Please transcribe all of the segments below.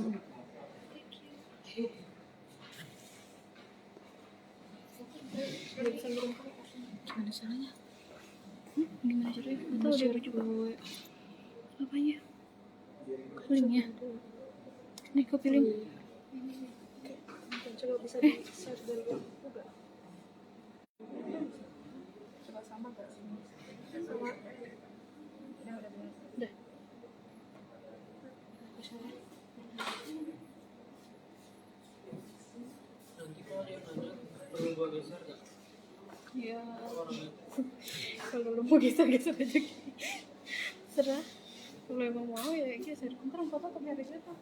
Gimana caranya? Gimana caranya? Gak tau dia juga. Apanya? Linknya? Nih, kau pilih. Coba bisa di-share dari juga. Coba sama gak? Sama. Udah. Udah. Nanti kalau dia nanya perlu gua geser gak? Ya. Kalau lu mau geser-geser aja gini. Serah. Kalau emang mau ya geser. Ntar foto atau nyari siapa?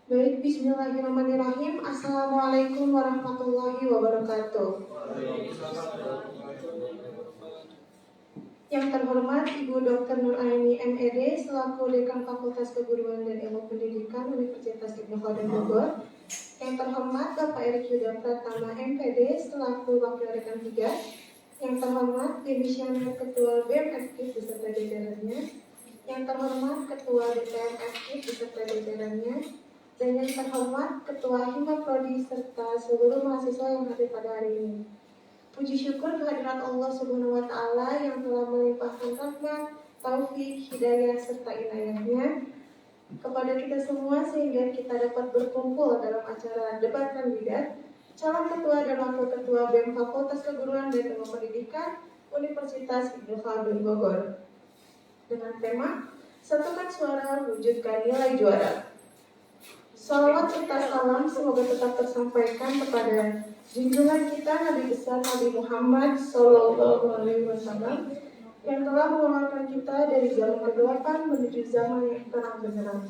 Baik, bismillahirrahmanirrahim. Assalamualaikum warahmatullahi wabarakatuh. Yang terhormat Ibu Dr. Nuraini MED selaku Dekan Fakultas Keguruan dan Ilmu Pendidikan Universitas Ibnu Khaldun Bogor. Yang terhormat Bapak Erik Yuda Pratama MPD selaku Wakil Dekan 3. Yang terhormat Demisioner Ketua BEM FKIP beserta jajarannya. Yang terhormat Ketua DPR FKIP beserta jajarannya. Dan yang terhormat Ketua Hima Prodi serta seluruh mahasiswa yang hadir pada hari ini. Puji syukur kehadirat Allah Subhanahu wa Ta'ala yang telah melimpahkan rahmat, taufik, hidayah serta inayahnya kepada kita semua sehingga kita dapat berkumpul dalam acara debat kandidat calon ketua dan wakil ketua BEM Fakultas Keguruan dan Ilmu Pendidikan Universitas Ibnu Khaldun Bogor dengan tema Satukan Suara Wujudkan Nilai Juara. Salawat serta salam semoga tetap tersampaikan kepada junjungan kita Nabi besar Nabi Muhammad Sallallahu Alaihi Wasallam yang telah mengeluarkan kita dari zaman kegelapan menuju zaman yang terang benderang.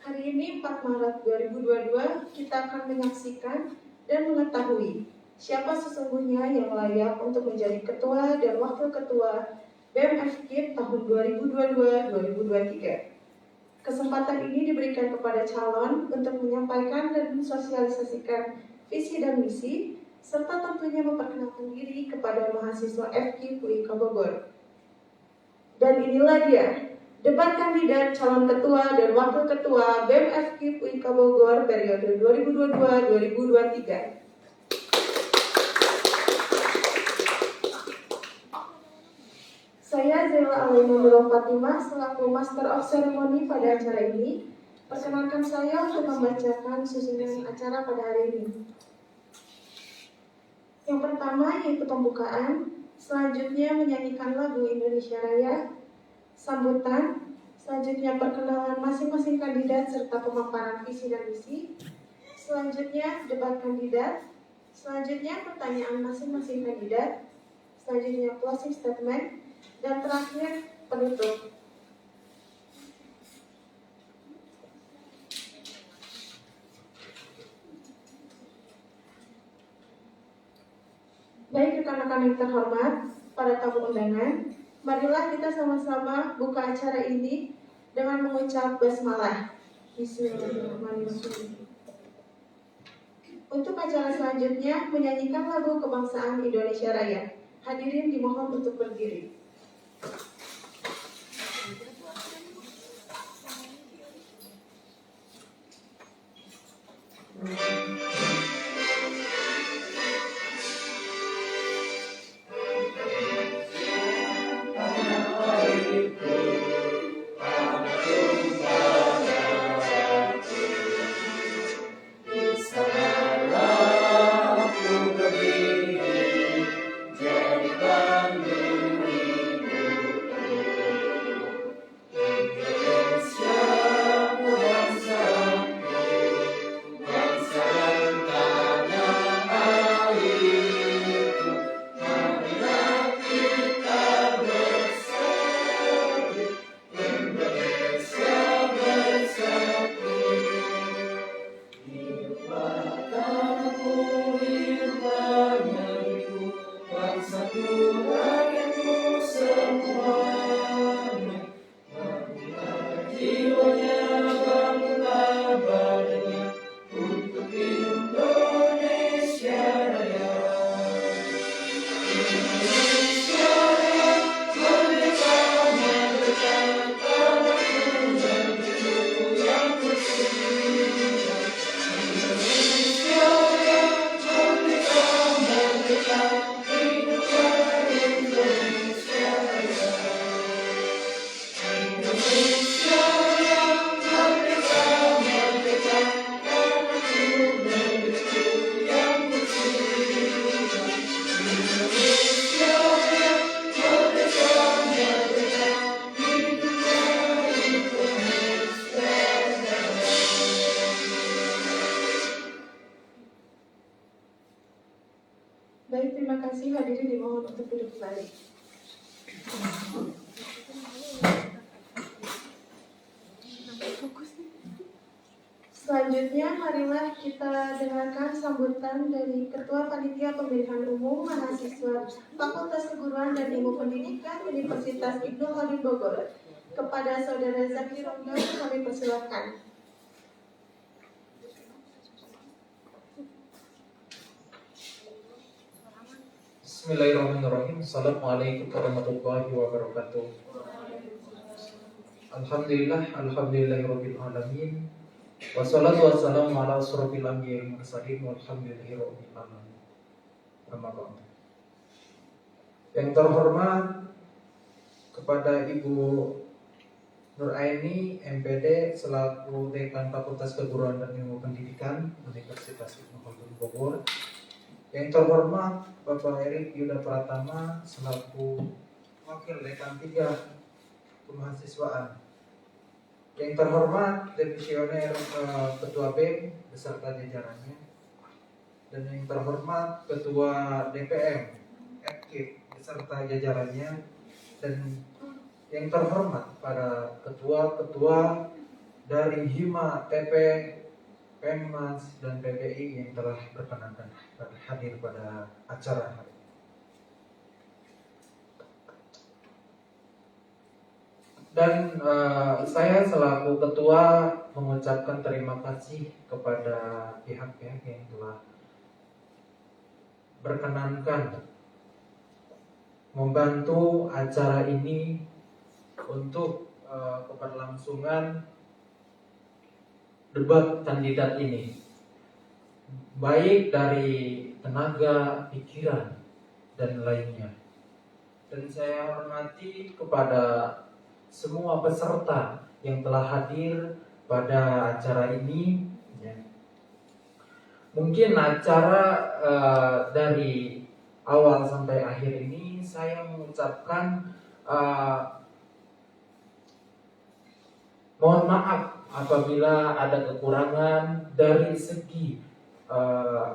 Hari ini 4 Maret 2022 kita akan menyaksikan dan mengetahui siapa sesungguhnya yang layak untuk menjadi ketua dan wakil ketua BEM FKIP tahun 2022-2023. Kesempatan ini diberikan kepada calon untuk menyampaikan dan mensosialisasikan visi dan misi, serta tentunya memperkenalkan diri kepada mahasiswa FKIP UIK Bogor. Dan inilah dia, debat kandidat calon ketua dan wakil ketua BEM FKIP UIK Bogor periode 2022-2023. Saya Zela Alaina Nurul Fatimah selaku Master of Ceremony pada acara ini. Perkenalkan saya untuk membacakan susunan acara pada hari ini. Yang pertama yaitu pembukaan, selanjutnya menyanyikan lagu Indonesia Raya, sambutan, selanjutnya perkenalan masing-masing kandidat serta pemaparan visi dan misi, selanjutnya debat kandidat, selanjutnya pertanyaan masing-masing kandidat, selanjutnya closing statement, dan terakhir penutup. Baik rekan-rekan yang terhormat, para tamu undangan, marilah kita sama-sama buka acara ini dengan mengucap basmalah. Bismillahirrahmanirrahim. Untuk acara selanjutnya menyanyikan lagu kebangsaan Indonesia Raya. Hadirin dimohon untuk berdiri. Baik, terima kasih. Hadirin dimohon untuk duduk kembali. Fokus nih. Selanjutnya, marilah kita dengarkan sambutan dari Ketua Panitia Pemilihan Umum Mahasiswa Fakultas Keguruan dan Ilmu Pendidikan Universitas Ibnu Khalid Bogor. Kepada Saudara Zaki Romdon, kami persilakan. Bismillahirrahmanirrahim. Assalamualaikum warahmatullahi wabarakatuh. Alhamdulillahirabbil alamin. Wassalatu wassalamu ala asrofil anbiya'i wal mursalin walhamdulillahirabbil alamin. Amma ba'du. Yang terhormat kepada Ibu Nur Aini MPD selaku Dekan Fakultas Keguruan dan Ilmu Pendidikan Universitas Ibnu Khalid Bogor. Yang terhormat Bapak Erik Yuda Pratama selaku Wakil Dekan 3 Kemahasiswaan. Yang terhormat Demisioner Ketua BEM beserta jajarannya. Dan yang terhormat Ketua DPM FKIP beserta jajarannya. Dan yang terhormat para ketua-ketua dari Hima, TP, Pemmas, dan PPI yang telah berkenankan hadir pada acara hari ini. Dan saya selaku ketua mengucapkan terima kasih kepada pihak-pihak yang telah berkenankan membantu acara ini untuk keberlangsungan debat kandidat ini, baik dari tenaga, pikiran, dan lainnya. Dan saya hormati kepada semua peserta yang telah hadir pada acara ini. Ya. Mungkin acara dari awal sampai akhir ini saya mengucapkan mohon maaf apabila ada kekurangan dari segi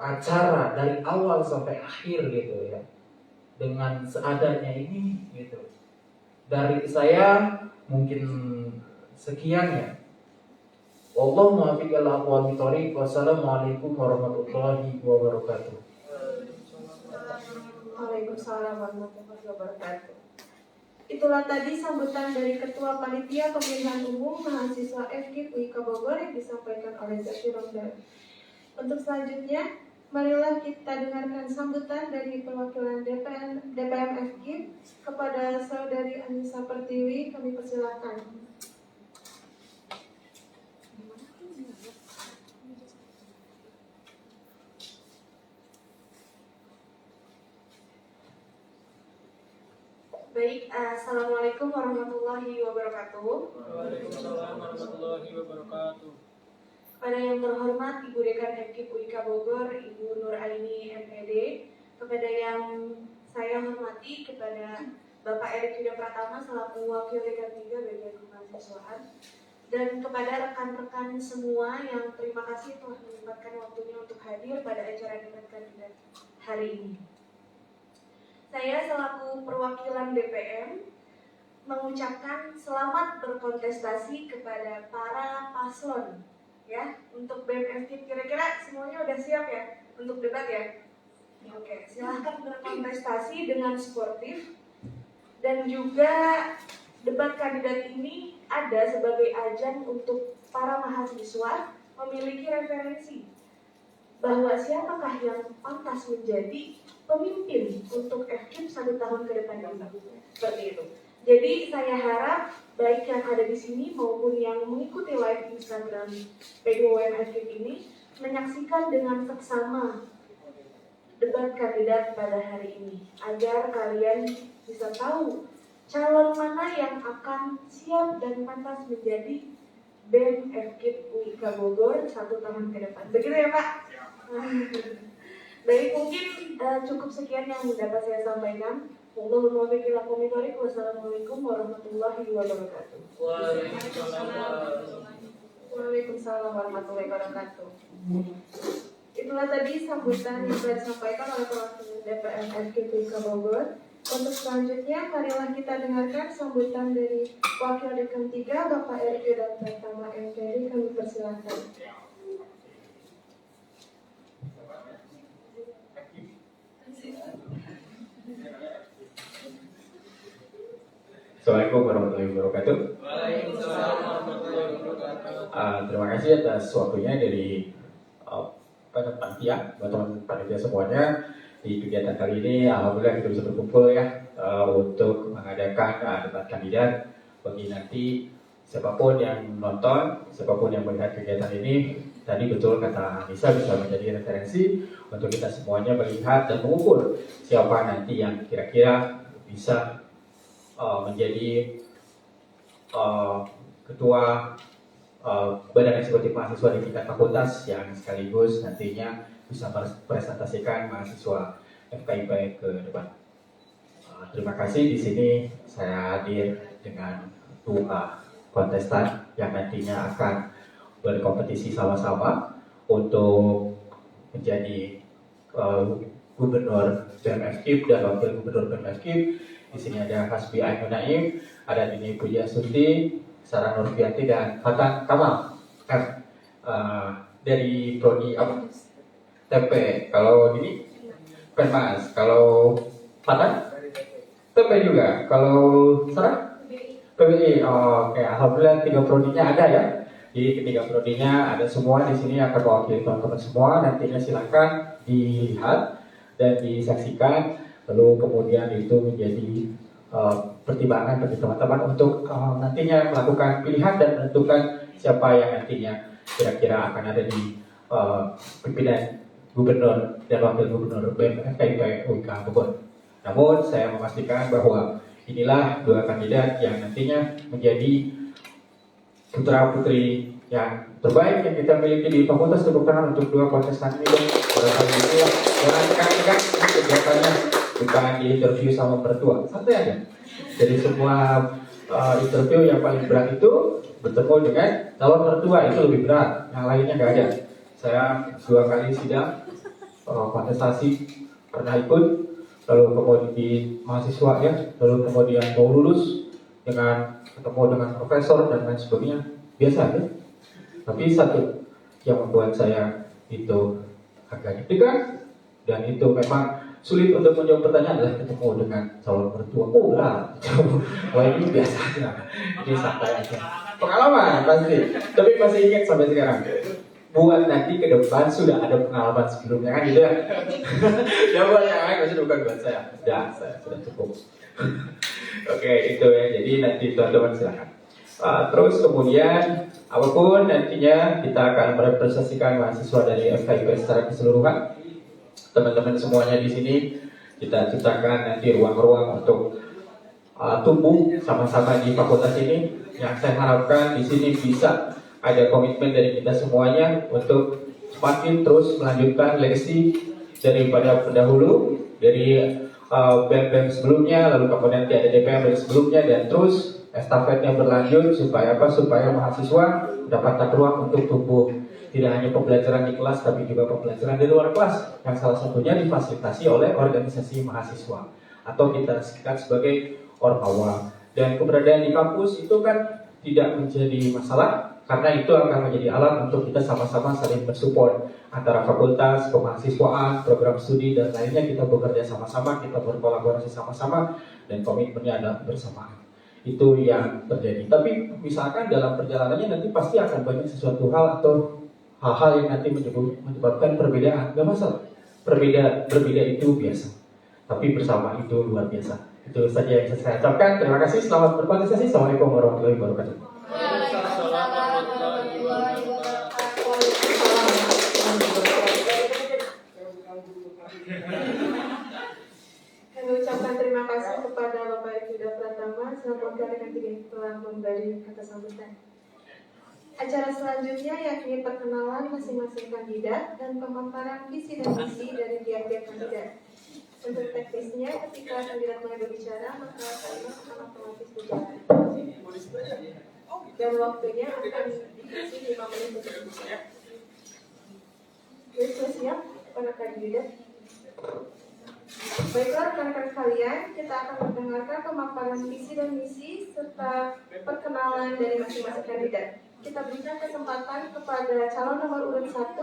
acara dari awal sampai akhir gitu ya. Dengan seadanya ini gitu. Dari saya mungkin sekian ya. Wallahu muwaffiq ila aqwamit thoriq. Wassalamualaikum warahmatullahi wabarakatuh. Waalaikumsalam warahmatullahi wabarakatuh. Itulah tadi sambutan dari Ketua Panitia Pemilihan Umum Mahasiswa FKIP UIK Bogor yang disampaikan oleh Zaki Romdon. Untuk selanjutnya, marilah kita dengarkan sambutan dari perwakilan DPM FKIP kepada Saudari Anissa Pertiwi. Kami persilakan. Baik, Assalamualaikum warahmatullahi wabarakatuh. Waalaikumsalam warahmatullahi wabarakatuh. Kepada yang terhormat Ibu Dekan FKIP UIK Bogor, Ibu Nur Aini MPD, kepada yang saya hormati, kepada Bapak Erik Yuda Pratama selaku Wakil Dekan 3 Bagian Kemahasiswaan, dan kepada rekan-rekan semua yang terima kasih telah menyempatkan waktunya untuk hadir pada acara debat kandidat hari ini. Saya selaku perwakilan BPM mengucapkan selamat berkontestasi kepada para paslon ya untuk BEM FKIP. Kira-kira semuanya udah siap ya untuk debat ya? Oke, silahkan berkontestasi dengan sportif. Dan juga debat kandidat ini ada sebagai ajang untuk para mahasiswa memiliki referensi bahwa siapakah yang pantas menjadi pemimpin untuk FKIP 1 tahun ke depan ini. Seperti itu. Jadi saya harap baik yang ada di sini maupun yang mengikuti live Instagram PGWM FKIP ini menyaksikan dengan seksama debat kandidat pada hari ini agar kalian bisa tahu calon mana yang akan siap dan pantas menjadi BEM FKIP UIK Bogor 1 tahun ke depan. Begitu ya Pak? Baik, mungkin cukup sekian yang dapat saya sampaikan. Wassalamualaikum warahmatullahi wabarakatuh. Waalaikumsalam warahmatullahi wabarakatuh. Itulah tadi sambutan yang telah disampaikan oleh perwakilan DPM FKIP UIK Bogor. Untuk selanjutnya, marilah kita dengarkan sambutan dari Wakil Dekan 3 Bapak Erik Yuda Pratama MPD. Kami persilakan. Assalamualaikum warahmatullahi wabarakatuh. Waalaikumsalam warahmatullahi wabarakatuh. Terima kasih atas waktunya dari panitia, teman-teman panitia semuanya. Di kegiatan kali ini, alhamdulillah kita bisa berkumpul ya untuk mengadakan debat kandidat bagi nanti siapapun yang nonton, siapapun yang melihat kegiatan ini. Tadi betul kata Anissa, bisa menjadi referensi untuk kita semuanya melihat dan mengukur siapa nanti yang kira-kira bisa menjadi ketua badan eksekutif mahasiswa di tingkat fakultas yang sekaligus nantinya bisa merepresentasikan mahasiswa FKIP ke depan. Terima kasih. Di sini saya hadir dengan dua kontestan yang nantinya akan berkompetisi sama-sama untuk menjadi gubernur BMFKIP dan wakil gubernur BMFKIP. Di sini ada Hasbi Ainun Naim, ada Dini Puja Suti, Sarah Nurfianti, dan Fatan Kamal dari prodi apa? TP. Kalau ini Penmas. Kalau Fatan? TP juga. Kalau Sarah? PBI. Oke, alhamdulillah 3 prodinya ada ya. Di ketiga prodinya ada semua di sini akan mewakili teman-teman semua. Nantinya silakan dilihat dan disaksikan. Lalu kemudian itu menjadi pertimbangan bagi teman-teman untuk nantinya melakukan pilihan dan menentukan siapa yang nantinya kira-kira akan ada di pimpinan gubernur dan wakil gubernur FKIP UIK Bogor. Namun saya memastikan bahwa inilah 2 kandidat yang nantinya menjadi putra-putri yang terbaik yang kita miliki di Fakultas Kedokteran untuk 2 kontestan ini. Jangan tekan-tekan kegiatannya, bukan di interview sama mertua, santai aja. Jadi semua interview yang paling berat itu bertemu dengan calon mertua, itu lebih berat, yang lainnya nggak ada. Saya 2 kali sidang kontestasi pernah ikut, lalu kemudian di mahasiswa ya, lalu kemudian mau lulus dengan ketemu dengan profesor dan lain sebagainya, biasa aja. Tapi satu yang membuat saya itu agak deg-degan dan itu memang sulit untuk menjawab pertanyaan adalah ketemu dengan calon mertua. Wah ini biasa aja, ini santai aja. Pengalaman pasti, tapi masih ingat sampai sekarang. Buat nanti ke depan sudah ada pengalaman sebelumnya kan gitu ya. Ya buat yang lain maksudnya bukan buat saya. Saya sudah cukup. Oke, itu ya. Jadi nanti teman-teman silakan. Terus kemudian apapun nantinya kita akan merepresentasikan mahasiswa dari FKIP secara keseluruhan. Teman-teman semuanya di sini kita ciptakan nanti ruang-ruang untuk tumbuh sama-sama di fakultas ini. Yang saya harapkan di sini bisa ada komitmen dari kita semuanya untuk semakin terus melanjutkan legacy daripada pendahulu dari BEM sebelumnya, lalu kemudian ada DPM dari sebelumnya, dan terus estafetnya berlanjut supaya apa? Supaya mahasiswa mendapatkan ruang untuk tumbuh. Tidak hanya pembelajaran di kelas, tapi juga pembelajaran di luar kelas, yang salah satunya difasilitasi oleh organisasi mahasiswa atau kita sebut sebagai Ormawa. Dan keberadaan di kampus itu kan tidak menjadi masalah, karena itu akan menjadi alat untuk kita sama-sama saling bersupport antara fakultas, kemahasiswaan, program studi, dan lainnya. Kita bekerja sama-sama, kita berkolaborasi sama-sama, dan komitmennya adalah bersamaan. Itu yang terjadi. Tapi misalkan dalam perjalanannya nanti pasti akan banyak sesuatu hal atau hal-hal yang nanti menyebabkan perbedaan. Gak masalah, berbeda itu biasa, tapi bersama itu luar biasa. Itu saja yang saya ucapkan. Terima kasih, selamat berkontestasi. Assalamualaikum warahmatullahi wabarakatuh. Kami ucapkan terima kasih kepada Bapak Yuda Pratama selaku rekan yang telah memberi kata sambutan. Acara selanjutnya yakni perkenalan masing-masing kandidat dan pemaparan visi dan misi dari tiap-tiap kandidat. Untuk teknisnya, ketika kandidat mulai berbicara, maka kalimat akan otomatis berjalan. Dan waktunya akan diisi 5 menit untuk berbicara. Jadi sudah siap para kandidat? Baiklah rekan-rekan kalian, kita akan mendengarkan pemaparan visi dan misi serta perkenalan dari masing-masing kandidat. Kita berikan kesempatan kepada calon nomor urut 1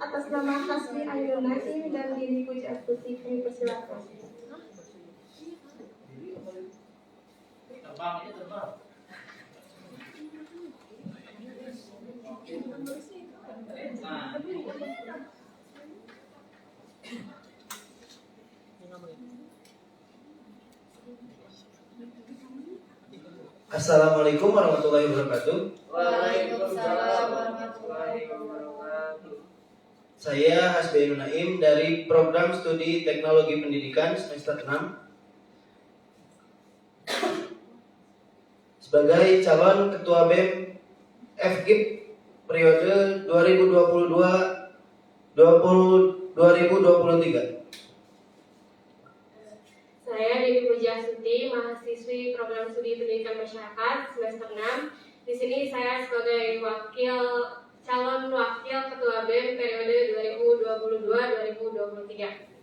atas nama Hasbi Ainun Naim dan Dini Puji Astuti. Kami persilakan. Assalamualaikum warahmatullahi wabarakatuh. Waalaikumsalam warahmatullahi wabarakatuh. Saya Hasbi Naim dari Program Studi Teknologi Pendidikan semester 6 sebagai calon Ketua BEM FKIP periode 2022-2023. Saya Dewi Pujiastuti, mahasiswi Program Studi Pendidikan Masyarakat semester 6. Di sini saya sebagai calon wakil Ketua BEM periode 2022-2023.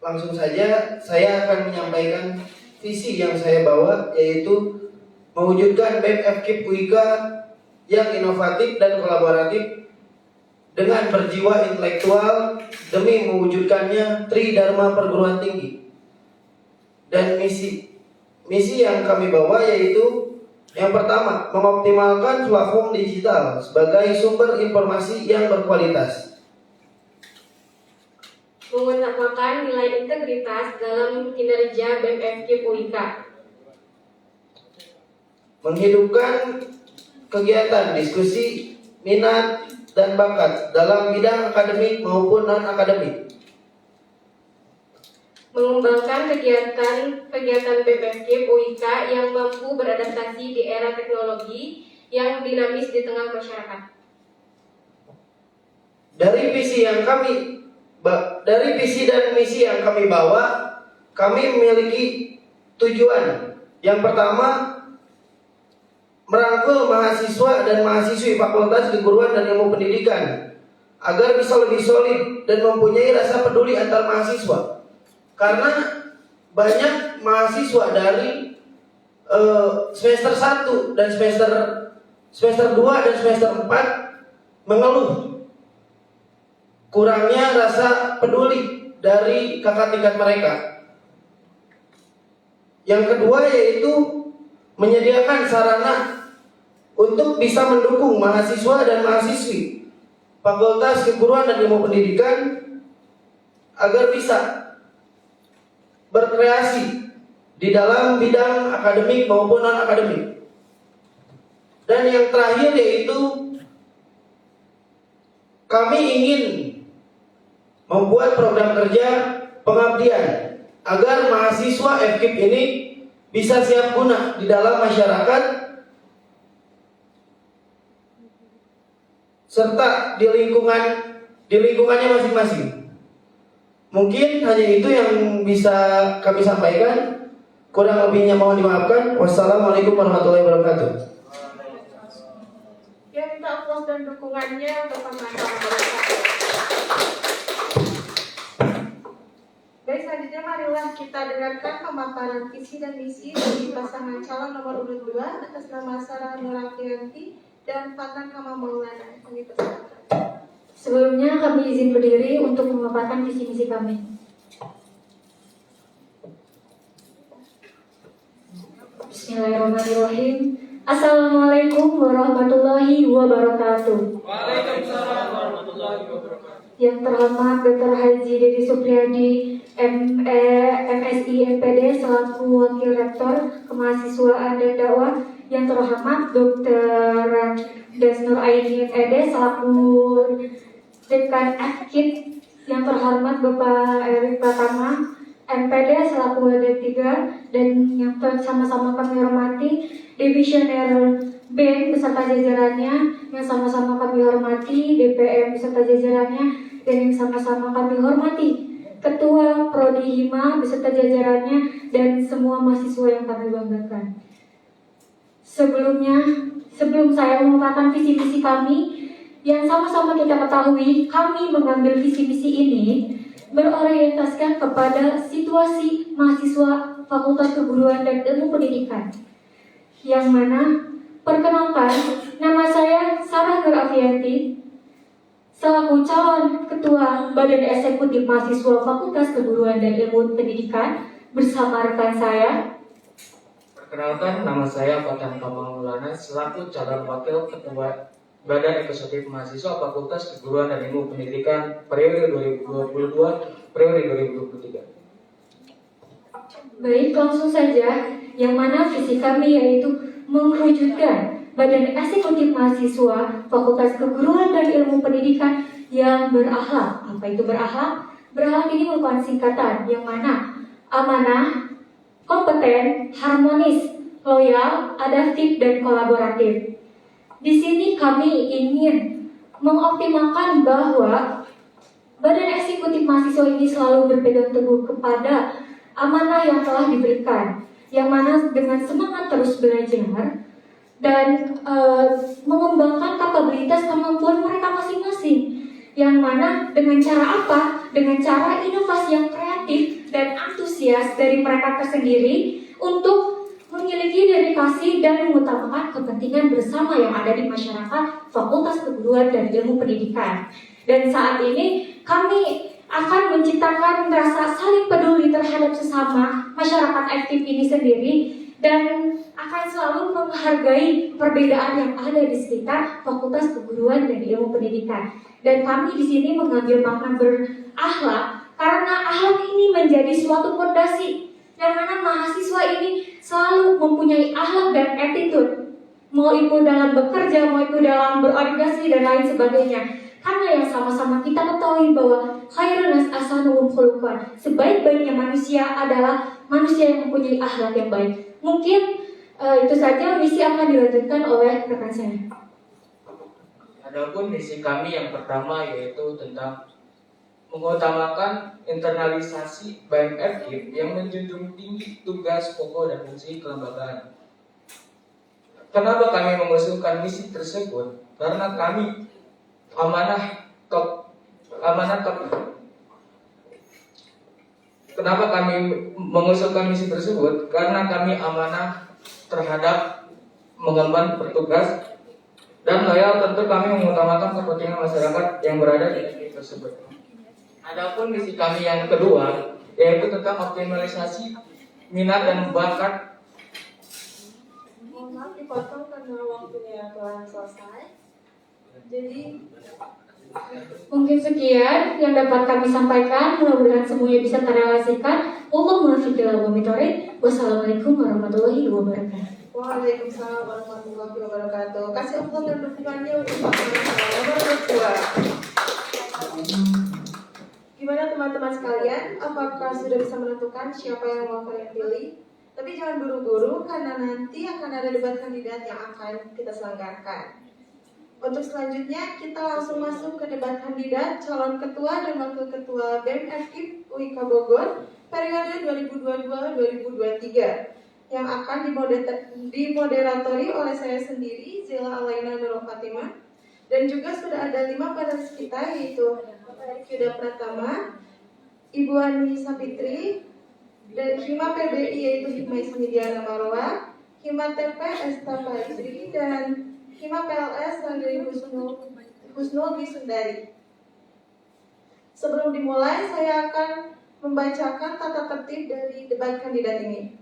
Langsung saja saya akan menyampaikan visi yang saya bawa, yaitu mewujudkan BEM FKIP UIK yang inovatif dan kolaboratif dengan berjiwa intelektual demi mewujudkannya Tridharma Perguruan Tinggi. Dan misi yang kami bawa yaitu yang pertama, mengoptimalkan platform digital sebagai sumber informasi yang berkualitas, mengutamakan nilai integritas dalam kinerja BEM FKIP UIK, menghidupkan kegiatan diskusi, minat, dan bakat dalam bidang akademik maupun non-akademik, mengembangkan kegiatan BEM FKIP UIK yang mampu beradaptasi di era teknologi yang dinamis di tengah masyarakat. Dari visi dan misi yang kami bawa, kami memiliki tujuan. Yang pertama, merangkul mahasiswa dan mahasiswi Fakultas Keguruan dan Ilmu Pendidikan agar bisa lebih solid dan mempunyai rasa peduli antar mahasiswa. Karena banyak mahasiswa dari semester 1 dan semester 2 dan semester 4 mengeluh kurangnya rasa peduli dari kakak tingkat mereka. Yang kedua yaitu menyediakan sarana untuk bisa mendukung mahasiswa dan mahasiswi Fakultas Keguruan dan Ilmu Pendidikan agar bisa berkreasi di dalam bidang akademik maupun non-akademik. Dan yang terakhir yaitu kami ingin membuat program kerja pengabdian agar mahasiswa FKIP ini bisa siap guna di dalam masyarakat serta di lingkungannya masing-masing. Mungkin hanya itu yang bisa kami sampaikan. Kurang lebihnya mohon dimaafkan. Wassalamualaikum warahmatullahi wabarakatuh. Ya, minta aplaus dan dukungannya untuk pemasaran berkata. Baik, selanjutnya marilah kita dengarkan pemaparan visi dan misi dari pasangan calon nomor urut 2 atas nama Sarah Nurafianti dan Fatan Kamal Maulana. Kami persilakan. Sebelumnya kami izin berdiri untuk memaparkan visi misi kami. Bismillahirrahmanirrahim. Assalamualaikum warahmatullahi wabarakatuh. Waalaikumsalam warahmatullahi wabarakatuh. Yang terhormat Dr. Haji Dedi Supriyadi, MSI MPD selaku Wakil Rektor Kemahasiswaan dan Dakwah. Yang terhormat Dr. Desnur Aini MPD selaku Dekan FKIP. Yang terhormat Bapak Erik Pratama MPD selaku D3, dan yang sama-sama kami hormati Divisioner BEM beserta jajarannya, yang sama-sama kami hormati DPM beserta jajarannya, dan yang sama-sama kami hormati Ketua Prodi Hima beserta jajarannya, dan semua mahasiswa yang kami banggakan. Sebelum saya memaparkan visi misi kami, yang sama-sama kita ketahui, kami mengambil visi misi ini berorientasikan kepada situasi mahasiswa Fakultas Keguruan dan Ilmu Pendidikan. Yang mana, perkenalkan, nama saya Sarah Nurafianti. selaku calon Ketua Badan Eksekutif Mahasiswa Fakultas Keguruan dan Ilmu Pendidikan bersama rekan saya. Perkenalkan, nama saya Fatan Kamal Maulana selaku calon Wakil Ketua Badan Eksekutif Mahasiswa Fakultas Keguruan dan Ilmu Pendidikan periode 2022 periode 2023. Baik, langsung saja, yang mana visi kami yaitu mewujudkan Badan Eksekutif Mahasiswa Fakultas Keguruan dan Ilmu Pendidikan yang berakhlak. Apa itu berakhlak? Berakhlak ini merupakan singkatan yang mana amanah, kompeten, harmonis, loyal, adaptif, dan kolaboratif. Di sini kami ingin mengoptimalkan bahwa Badan Eksekutif Mahasiswa ini selalu berpegang teguh kepada amanah yang telah diberikan, yang mana dengan semangat terus belajar dan mengembangkan kapabilitas kemampuan mereka masing-masing, yang mana dengan cara apa? Dengan cara inovasi yang kreatif dan antusias dari mereka tersendiri untuk memiliki dedikasi dan mengutamakan kepentingan bersama yang ada di masyarakat Fakultas Keguruan dan Ilmu Pendidikan. Dan saat ini kami akan menciptakan rasa saling peduli terhadap sesama masyarakat aktif ini sendiri dan akan selalu menghargai perbedaan yang ada di sekitar Fakultas Keguruan dan Ilmu Pendidikan. Dan kami di sini mengambil makna berakhlak karena akhlak ini menjadi suatu fondasi yang mana mahasiswa ini selalu mempunyai akhlak dan attitude, mau itu dalam bekerja, mau itu dalam berorganisasi dan lain sebagainya. Karena yang sama-sama kita ketahui bahwa khairun nas ahsanuhum khuluqan, sebaik-baiknya manusia adalah manusia yang mempunyai akhlak yang baik. Mungkin itu saja misi akan dilanjutkan oleh rekan saya. Adapun misi kami yang pertama yaitu tentang mengutamakan internalisasi BMFK yang menjunjung tinggi tugas pokok dan fungsi kelembagaan. Kenapa kami mengusulkan misi tersebut? Karena kami Kenapa kami mengusulkan misi tersebut? Karena kami amanah terhadap mengemban petugas dan loyal, tentu kami mengutamakan kepentingan masyarakat yang berada di FKIP tersebut. Adapun misi kami yang kedua yaitu tentang optimalisasi minat dan bakat. Mohon maaf dipotong karena waktunya telah selesai. Jadi Mungkin sekian yang dapat kami sampaikan. Mudah-mudahan semuanya bisa terrealisasikan. Wassalamualaikum warahmatullahi wabarakatuh. Waalaikumsalam warahmatullahi wabarakatuh. Kasih ampun dan dukungannya untuk Pak nomor 2. Gimana teman-teman sekalian? Apakah sudah bisa menentukan siapa yang mau kalian pilih? Tapi jangan buru-buru karena nanti akan ada debat kandidat yang akan kita selenggarakan. Untuk selanjutnya kita langsung masuk ke debat kandidat calon ketua dan wakil ketua BEM FKIP UIK Bogor periode 2022-2023 yang akan dimoderatori oleh saya sendiri, Zila Alaina Nurul Fatimah, dan juga sudah ada 5 panelis kita yaitu Bapak Erik Yuda Pratama, Ibu Ani Sapitri, dan Hima PBI yaitu Hikmah Ismidiana Marwa, Hima TP Esta Paisri, dan Hima PLS Ranggiri Husnul Bisundari. Sebelum dimulai, saya akan membacakan tata tertib dari debat kandidat ini.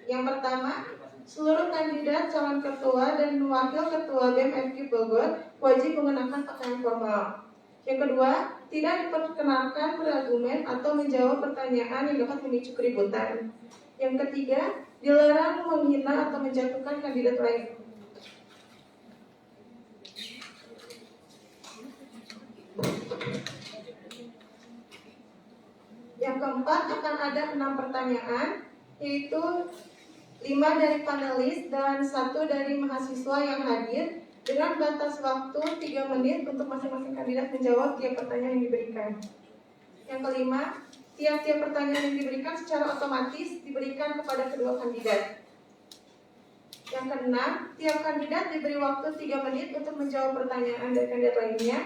Yang pertama, seluruh kandidat calon ketua dan wakil ketua BEM FKIP Bogor wajib mengenakan pakaian formal. Yang kedua, tidak diperkenankan berargumen atau menjawab pertanyaan yang dapat memicu keributan. Yang ketiga, dilarang menghina atau menjatuhkan kandidat lain. Yang keempat, akan ada 6 pertanyaan, yaitu 5 dari panelis dan 1 dari mahasiswa yang hadir, dengan batas waktu 3 menit untuk masing-masing kandidat menjawab tiap pertanyaan yang diberikan. Yang kelima, tiap-tiap pertanyaan yang diberikan secara otomatis diberikan kepada kedua kandidat. Yang keenam, tiap kandidat diberi waktu 3 menit untuk menjawab pertanyaan dari kandidat lainnya.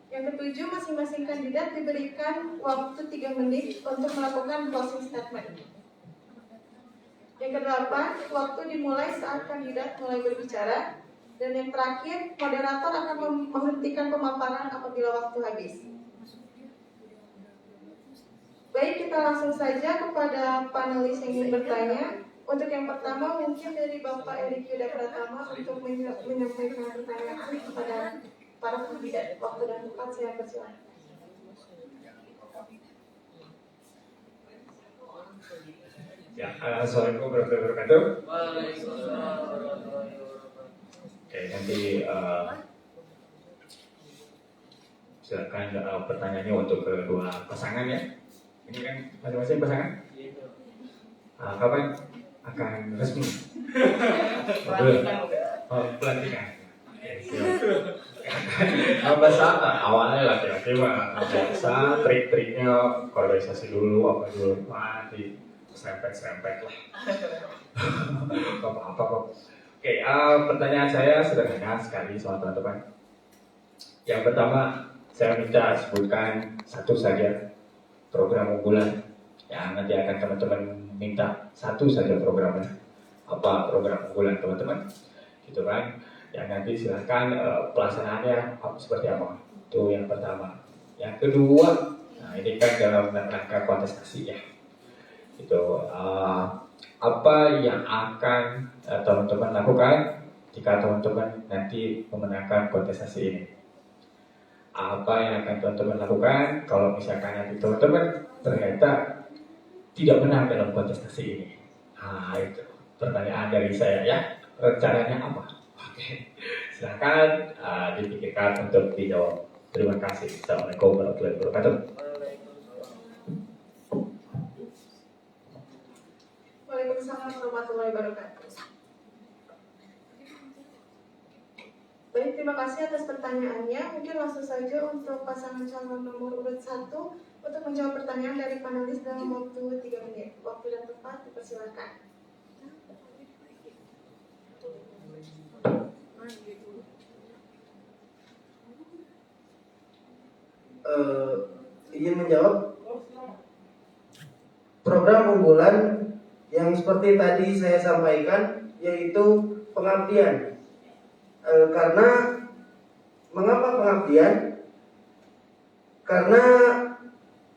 Yang ketujuh, masing-masing kandidat diberikan waktu 3 menit untuk melakukan closing statement. Yang kedelapan, waktu dimulai saat kandidat mulai berbicara. Dan yang terakhir, moderator akan menghentikan pemaparan apabila waktu habis. Baik, kita langsung saja kepada panelis yang ingin bertanya. Untuk yang pertama mungkin dari Bapak Erik Yuda Pratama untuk menyampaikan pertanyaan kepada para kandidat. Waktu dan tempat saya persilakan. Ya, assalamualaikum warahmatullahi wabarakatuh. Waalaikumsalam warahmatullahi wabarakatuh. Oke, nanti silakan pertanyaannya untuk kedua pasangan ya. Ini kan masing-masing pasangan. Kapan akan resmi? Pelantikan. Bahasa awalnya laki-laki mah biasa trik-triknya organisasi dulu apa dulu mati serempet lah. Apa kok. Oke, pertanyaan saya sederhana sekali soal teman-teman. Yang pertama, saya minta sebutkan satu saja program unggulan yang nanti akan teman-teman minta satu saja programnya. Apa program unggulan teman-teman? Gitu kan? Yang nanti silakan pelaksanaannya seperti apa. Itu yang pertama. Yang kedua, nah ini kan dalam rangka kontestasi ya. Itu apa yang akan teman-teman lakukan jika teman-teman nanti memenangkan kontestasi ini? Apa yang akan teman-teman lakukan kalau misalkan nanti teman-teman ternyata tidak menang dalam kontestasi ini? Nah itu pertanyaan dari saya ya. Rencananya apa? Oke, silakan dipikirkan untuk dijawab. Terima kasih. Assalamualaikum warahmatullahi wabarakatuh. Waalaikumsalam warahmatullahi wabarakatuh. Baik, terima kasih atas pertanyaannya. Mungkin langsung saja untuk pasangan calon nomor urut 1 untuk menjawab pertanyaan dari panelis dalam waktu 3 menit. Waktu dan tempat dipersilakan. Ingin menjawab program unggulan yang seperti tadi saya sampaikan, yaitu pengabdian. Karena mengapa pengabdian? Karena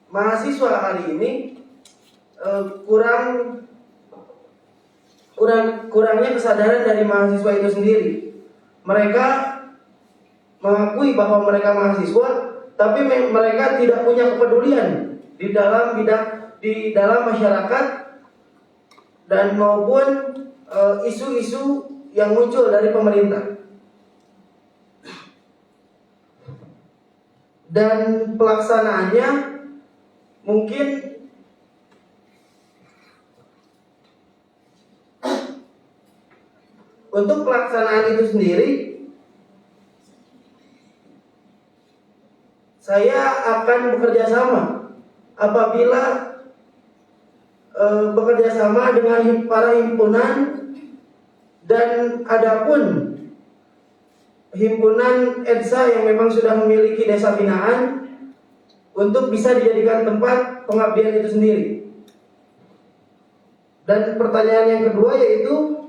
mahasiswa hari ini kurangnya kesadaran dari mahasiswa itu sendiri. Mereka mengakui bahwa mereka mahasiswa, tapi mereka tidak punya kepedulian di dalam masyarakat dan maupun isu-isu yang muncul dari pemerintah. Dan pelaksanaannya mungkin untuk pelaksanaan itu sendiri, saya akan bekerja sama apabila bekerja sama dengan para himpunan, dan adapun himpunan EDSA yang memang sudah memiliki desa binaan untuk bisa dijadikan tempat pengabdian itu sendiri. Dan pertanyaan yang kedua yaitu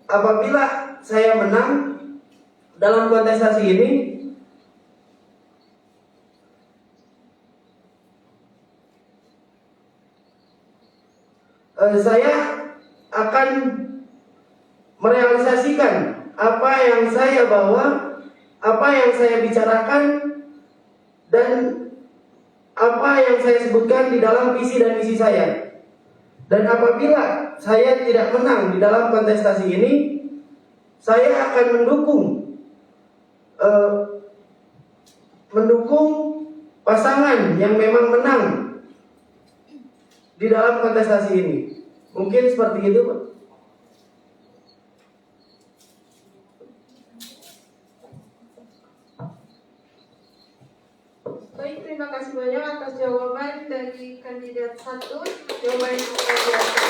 apabila saya menang dalam kontestasi ini, saya akan merealisasikan apa yang saya bawa, apa yang saya bicarakan, dan apa yang saya sebutkan di dalam visi dan misi saya. Dan apabila saya tidak menang di dalam kontestasi ini, saya akan mendukung pasangan yang memang menang di dalam kontestasi ini. Mungkin seperti itu, Pak. Baik, terima kasih banyak atas jawaban dari kandidat 1. Jawaban yang luar biasa.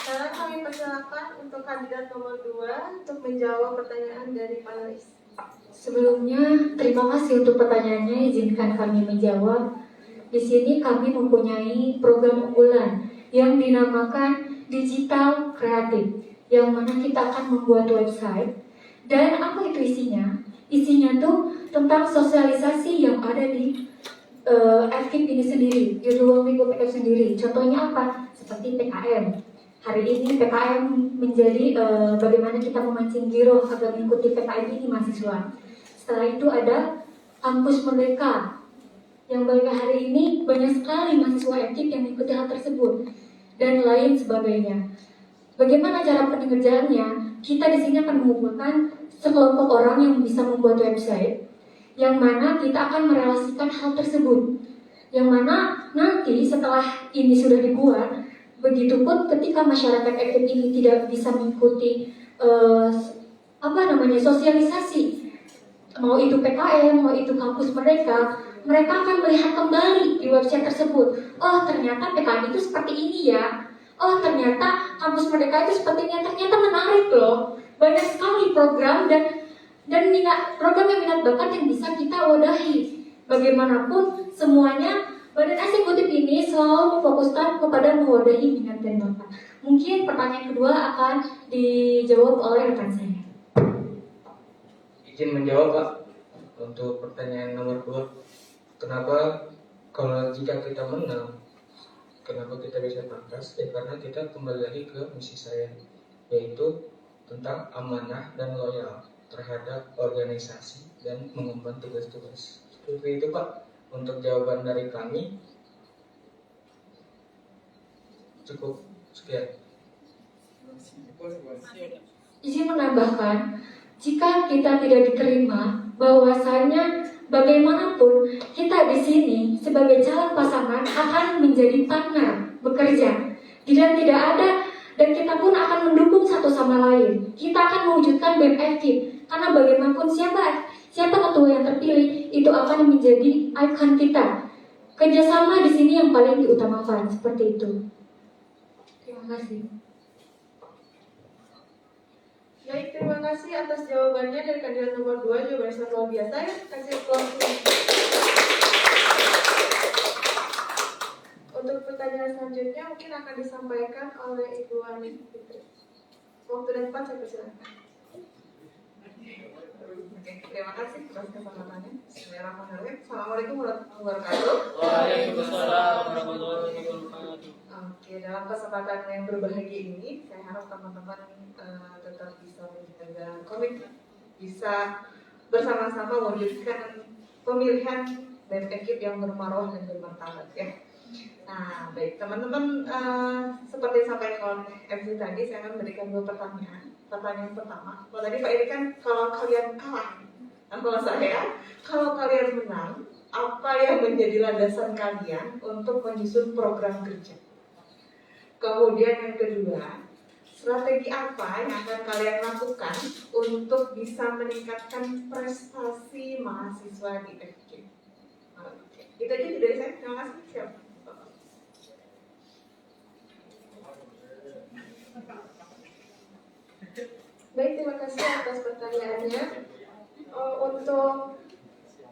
Sekarang kami persilakan untuk kandidat nomor 2 untuk menjawab pertanyaan dari panelis. Sebelumnya, terima kasih untuk pertanyaannya. Izinkan kami menjawab. Di sini kami mempunyai program unggulan yang dinamakan digital kreatif, yang mana kita akan membuat website. Dan apa itu isinya? Isinya tuh tentang sosialisasi yang ada di FKIP ini sendiri, di ruang lingkup FKIP sendiri. Contohnya apa? Seperti PKM. Hari ini PKM menjadi bagaimana kita memancing giroh agar mengikuti PKM ini mahasiswa. Setelah itu ada kampus merdeka, yang pada hari ini banyak sekali mahasiswa FKIP yang mengikuti hal tersebut, dan lain sebagainya. Bagaimana cara pengerjaannya? Kita di sini akan mengumpulkan sekelompok orang yang bisa membuat website, yang mana kita akan merelasikan hal tersebut, yang mana nanti setelah ini sudah dibuat, begitupun ketika masyarakat FKIP ini tidak bisa mengikuti sosialisasi, mau itu PKM, mau itu kampus mereka akan melihat kembali di website tersebut. Oh, ternyata PKM itu seperti ini ya. Oh, ternyata kampus merdeka itu seperti ini. Ternyata menarik loh. Banyak sekali program dan program yang minat bakat yang bisa kita wadahi. Bagaimanapun semuanya, badan eksekutif ini selalu memfokuskan kepada mewadahi minat dan bakat. Mungkin pertanyaan kedua akan dijawab oleh rekan saya. Izin menjawab Pak untuk pertanyaan nomor 2. Kenapa kalau jika kita menang, kenapa kita bisa pantas? Ya karena kita kembali lagi ke misi saya, yaitu tentang amanah dan loyal terhadap organisasi dan mengemban tugas-tugas. Seperti itu Pak, untuk jawaban dari kami. Cukup sekian. Izin menambahkan, jika kita tidak diterima, bahwasanya bagaimanapun kita di sini sebagai calon pasangan akan menjadi partner bekerja, dan tidak ada, dan kita pun akan mendukung satu sama lain. Kita akan mewujudkan BEM FKIP, karena bagaimanapun siapa ketua yang terpilih itu akan menjadi ikon kita. Kerjasama di sini yang paling diutamakan, seperti itu. Terima kasih. Baik, terima kasih atas jawabannya dari kandidat nomor 2, jawabannya sangat luar biasa ya. Kasih aplaus. Untuk pertanyaan selanjutnya mungkin akan disampaikan oleh Ibu Ani Fitri. Waktu dan tempat saya persilakan. Oke, terima kasih atas kesempatannya. Bismillahirrahmanirrahim. Assalamualaikum warahmatullahi wabarakatuh. Waalaikumsalam warahmatullahi wabarakatuh. Oke, dalam kesempatan yang berbahagia ini, saya harap teman-teman tetap bisa menjaga komitmen, bisa bersama-sama mewujudkan pemilihan BEM FKIP yang bermarwah dan bermartabat ya. Nah, baik teman-teman, seperti disampaikan oleh MC tadi, saya akan memberikan 2 pertanyaan. Pertanyaan pertama, kalau tadi Pak Edi kan kalau kalian kalah, nah kalau saya, kalau kalian menang, apa yang menjadi landasan kalian untuk menyusun program kerja? Kemudian yang kedua, strategi apa yang akan kalian lakukan untuk bisa meningkatkan prestasi mahasiswa di FKIP? Oke, itu aja dari saya. Terima kasih. Siap. Baik, terima kasih atas pertanyaannya.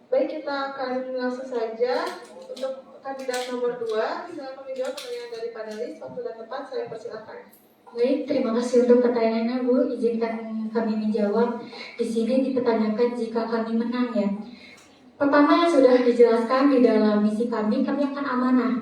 Baik, kita akan langsung saja untuk kandidat nomor 2. Silakan menjawab pertanyaan dari panelis. Waktu dan tempat saya persilakan. Baik, terima kasih untuk pertanyaannya Bu. Izinkan kami menjawab. Di sini dipertanyakan jika kami menang ya. Pertama yang sudah dijelaskan di dalam misi kami akan amanah.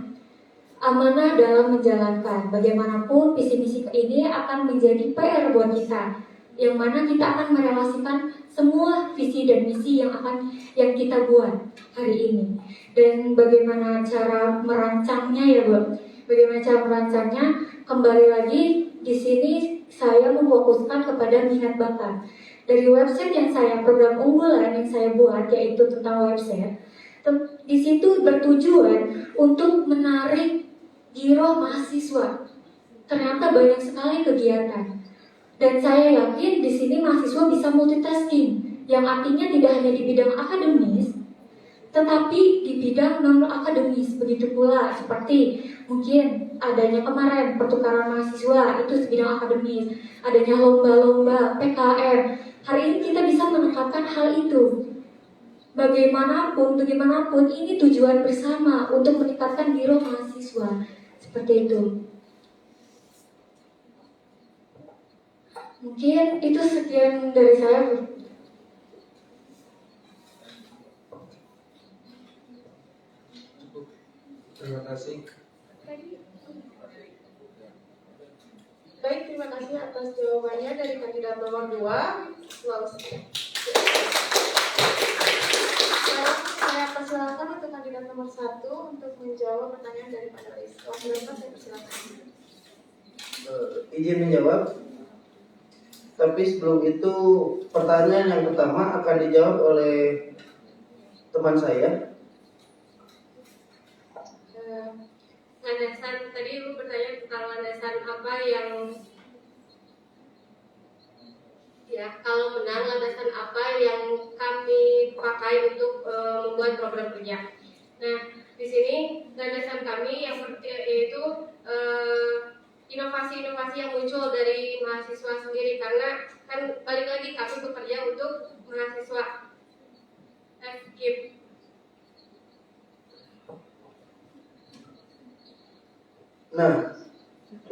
Amanah dalam menjalankan. Bagaimanapun visi misi ini akan menjadi PR buat kita, yang mana kita akan merelasikan semua visi dan misi yang kita buat hari ini. Dan bagaimana cara merancangnya ya Bu? Bagaimana cara merancangnya? Kembali lagi di sini saya memfokuskan kepada minat bakat. Dari website yang program unggulan yang saya buat, yaitu tentang website, di situ bertujuan untuk menarik giroh mahasiswa. Ternyata banyak sekali kegiatan. Dan saya yakin di sini mahasiswa bisa multitasking, yang artinya tidak hanya di bidang akademis, tetapi di bidang non-akademis. Begitu pula seperti mungkin adanya kemarin pertukaran mahasiswa, itu bidang akademis, adanya lomba-lomba, PKM. Hari ini kita bisa menetapkan hal itu. Bagaimanapun ini tujuan bersama untuk meningkatkan giroh mahasiswa. Seperti itu. Mungkin itu sekian dari saya, Bu. Terima kasih. Baik, terima kasih atas jawabannya dari kandidat nomor 2, Sulawesi. Sekarang saya persilakan untuk kandidat nomor 1 untuk menjawab pertanyaan dari panelis. Wakil Rektor, saya persilakan. Izin menjawab. Tapi sebelum itu, pertanyaan yang pertama akan dijawab oleh teman saya. Landasan tadi Ibu bertanya tentang landasan apa yang kalau benar landasan apa yang kami pakai untuk membuat program kerja. Nah, di sini landasan kami yang yaitu inovasi-inovasi yang muncul dari mahasiswa sendiri, karena kan balik lagi kami bekerja untuk mahasiswa FKIP. Nah,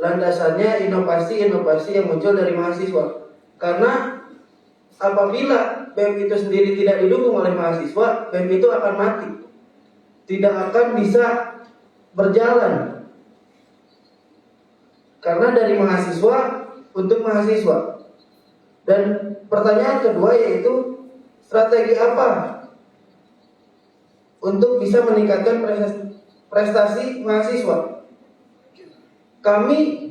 landasannya inovasi-inovasi yang muncul dari mahasiswa. Karena apabila BEM itu sendiri tidak didukung oleh mahasiswa, BEM itu akan mati. Tidak akan bisa berjalan. Karena dari mahasiswa untuk mahasiswa. Dan pertanyaan kedua yaitu strategi apa untuk bisa meningkatkan prestasi mahasiswa. Kami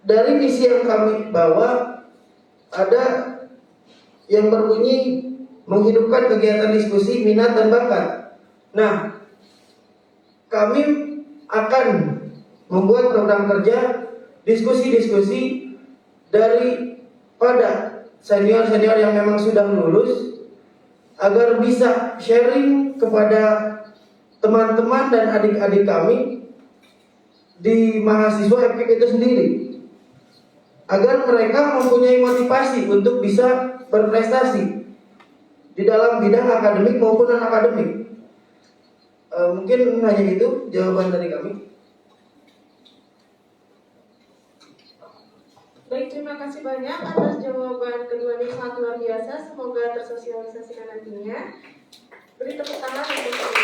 dari misi yang kami bawa ada yang berbunyi menghidupkan kegiatan diskusi, minat dan bakat. Nah, kami akan membuat program kerja diskusi-diskusi daripada senior-senior yang memang sudah lulus agar bisa sharing kepada teman-teman dan adik-adik kami di mahasiswa FKIP itu sendiri, agar mereka mempunyai motivasi untuk bisa berprestasi di dalam bidang akademik maupun non-akademik. Mungkin hanya itu jawaban dari kami. Baik, terima kasih banyak atas jawaban keduanya, sangat luar biasa. Semoga tersosialisasikan nantinya. Beri tepuk tangan untuk kami.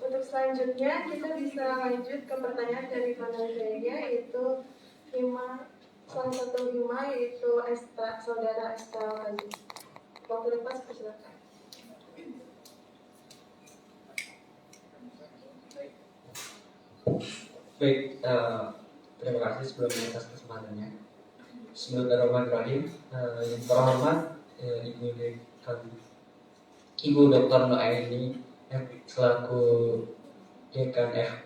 Untuk selanjutnya kita bisa lanjut ke pertanyaan dari panelis lainnya, yaitu salah satu Hima, yaitu saudara Esta Kaji. Waktu lepas, silakan. Baik, terima kasih sebelumnya atas kesempatannya. Bismillahirrahmanirrahim. Yang terhormat Ibu Dr. Noaini selaku Dekan F.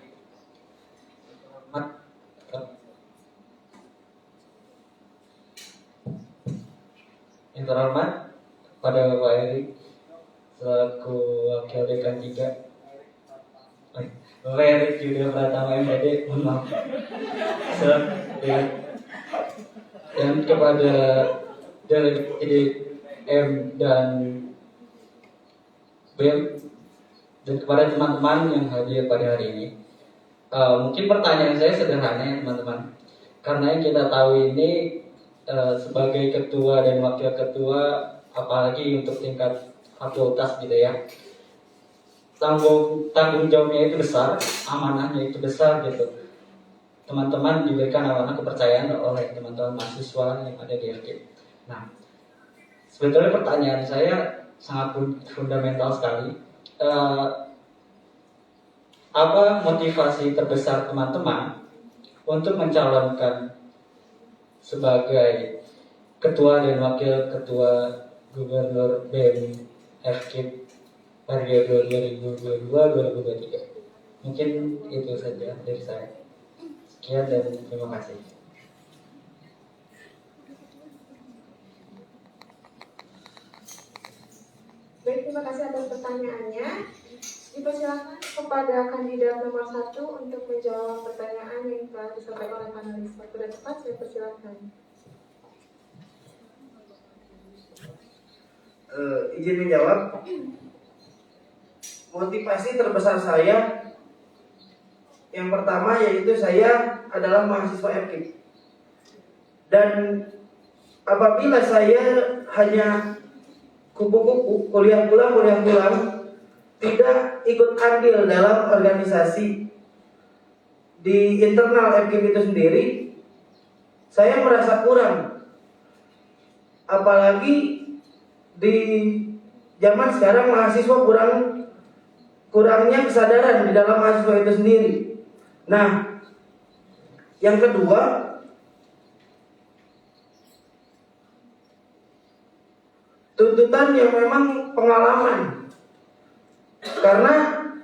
Yang terhormat pada Bapak Erik selaku Wakil Dekan 3. Bapak Erik Yuda Pratama MPD, mohon maaf. Dan kepada delegasi M dan BEM dan kepada teman-teman yang hadir pada hari ini. Mungkin pertanyaan saya sederhana ya teman-teman, karena yang kita tahu ini sebagai ketua dan wakil ketua, apalagi untuk tingkat fakultas gitu ya, tanggung jawabnya itu besar, amanahnya itu besar gitu. Teman-teman diberikan amanah kepercayaan oleh teman-teman mahasiswa yang ada di FKIP. Nah, sebetulnya pertanyaan saya sangat fundamental sekali. Apa motivasi terbesar teman-teman untuk mencalonkan sebagai ketua dan wakil ketua gubernur BEM FKIP periode 2022-2023? Mungkin itu saja dari saya. Sekian dan terima kasih. Baik, terima kasih atas pertanyaannya. Dipersilakan kepada kandidat nomor 1 untuk menjawab pertanyaan yang telah disampaikan oleh panelis. Waktu sudah tepat, saya persilakan. Izin menjawab. Motivasi terbesar saya yang pertama yaitu saya adalah mahasiswa FKIP. Dan apabila saya hanya kupu-kupu, kuliah pulang, tidak ikut andil dalam organisasi di internal FKIP itu sendiri, saya merasa kurang. Apalagi di zaman sekarang mahasiswa kurangnya kesadaran di dalam mahasiswa itu sendiri. Nah, yang kedua, tuntutan yang memang pengalaman. Karena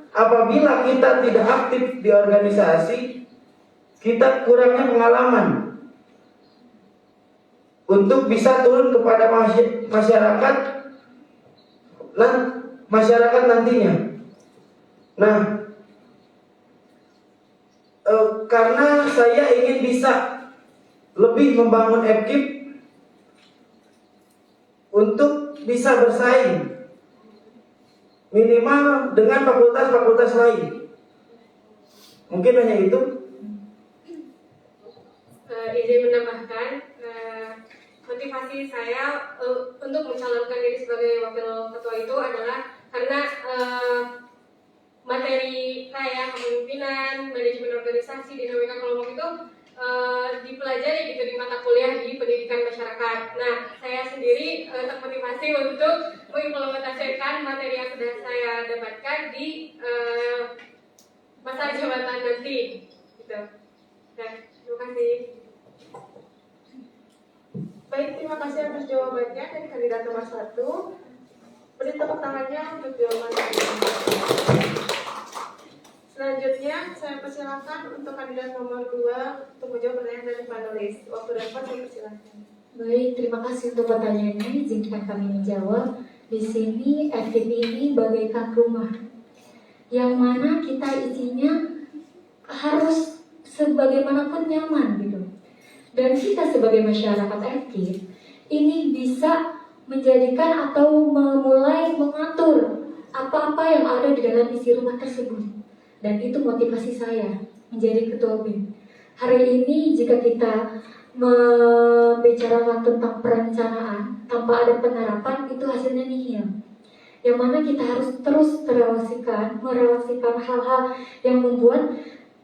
apabila kita tidak aktif di organisasi, kita kurangnya pengalaman untuk bisa turun kepada masyarakat nantinya. Nah, karena saya ingin bisa lebih membangun FKIP untuk bisa bersaing minimal dengan fakultas-fakultas lain. Mungkin hanya itu. Izin menambahkan, motivasi saya untuk mencalonkan diri sebagai wakil ketua itu adalah karena materi kayak kepemimpinan, manajemen organisasi, dinamika kelompok itu dipelajari gitu di mata kuliah di pendidikan masyarakat. Nah, saya sendiri termotivasi untuk mengimplementasikan materi yang sudah saya dapatkan di masa jabatan nanti. Gitu. Dan terima kasih. Baik, terima kasih atas jawabannya dari kandidat nomor 1. Beri tepuk tangannya untuk jawaban dari Selanjutnya, saya persilakan untuk kandidat nomor 2 untuk menjawab pertanyaan dari panelis. Waktu dapat saya persilakan. Baik, terima kasih untuk pertanyaannya. Izinkan kami menjawab. Di sini FKIP ini bagaikan rumah, yang mana kita isinya harus sebagaimanapun nyaman gitu. Dan kita sebagai masyarakat FKIP ini bisa menjadikan atau memulai mengatur apa-apa yang ada di dalam isi rumah tersebut. Dan itu motivasi saya menjadi ketua BEM. Hari ini jika kita membicarakan tentang perencanaan tanpa ada penerapan, itu hasilnya nihil. Yang mana kita harus terus merelasikan hal-hal yang membuat